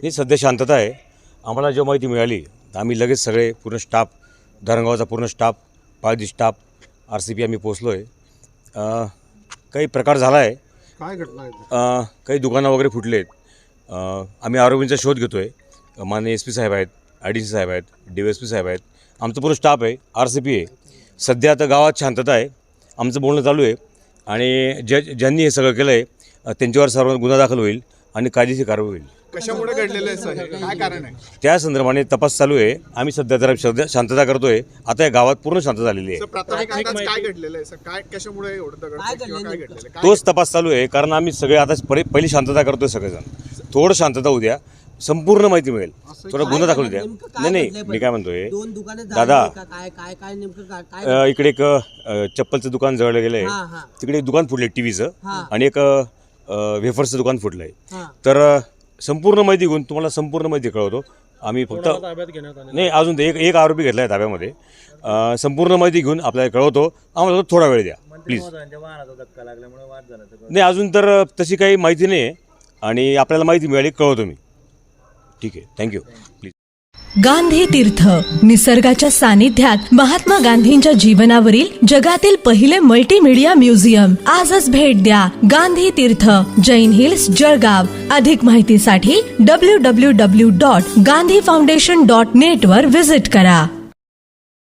ही सध्या शांतता आहे. आम्हाला जेव्हा माहिती मिळाली तर आम्ही लगेच सगळे पूर्ण स्टाफ, धरणगावचा पूर्ण स्टाफ, पाळदी स्टाफ, RCP आम्ही पोचलो आहे. काही प्रकार झाला आहे. काय घटना आहे? काही दुकानं वगैरे फुटले आहेत. आम्ही आरोपींचा शोध घेतो आहे. माननीय SP साहेब आहेत, IDC साहेब आहेत, DSP साहेब आहेत, आमचं पूर्ण स्टाफ आहे, RCP आहे. सध्या आता गावात शांतता आहे. आमचं बोलणं चालू आहे आणि ज्यांनी हे सगळं केलं आहे त्यांच्यावर सर्व गुन्हा दाखल होईल आणि कायदेशीर कारवाई होईल. कशामुळे घडलेलं आहे सर? काय कारण आहे? त्या संदर्भाने तपास चालू आहे. आम्ही सध्या शांतता करतोय. आता या गावात पूर्ण शांतता झालेली आहे. सर, प्राथमिक अंदाज काय घडलेलं आहे सर? काय कशामुळे एवढं दगडफेक किंवा काय घडलेलं आहे? तोच तपास चालू आहे. कारण आम्ही सगळे आता पहिली शांतता करतोय सगळेजण. थोडं शांतता होऊ द्या, संपूर्ण माहिती मिळेल. थोडा गुन्हा दाखल द्या. नाही मी काय म्हणतोय दादा, इकडे एक चप्पलचं दुकान जळलं गेलंय. तिकडे एक दुकान फुटलंय टीव्हीचं आणि एक वेफर्सचं दुकान फुटलंय. तर संपूर्ण माहिती घेऊन तुम्हाला संपूर्ण माहिती कळवतो. आम्ही फक्त नाही अजून एक आरोपी घेतला आहे ताब्यामध्ये. संपूर्ण माहिती घेऊन आपल्याला कळवतो. आम्हाला थोडा वेळ द्या प्लीज. नाही अजून तर तशी काही माहिती नाही आहे आणि आपल्याला माहिती मिळाली कळवतो मी. ठीक आहे, थँक्यू. प्लीज. गांधी तीर्थ, निसर्गाच्या सानिध्यात महात्मा गांधींच्या जीवनावरील जगातील पहिले मल्टीमीडिया म्युझियम. आजच भेट द्या. गांधी तीर्थ, जैन हिल्स, जळगाव. अधिक माहितीसाठी www.gandhifoundation.net वर व्हिजिट करा.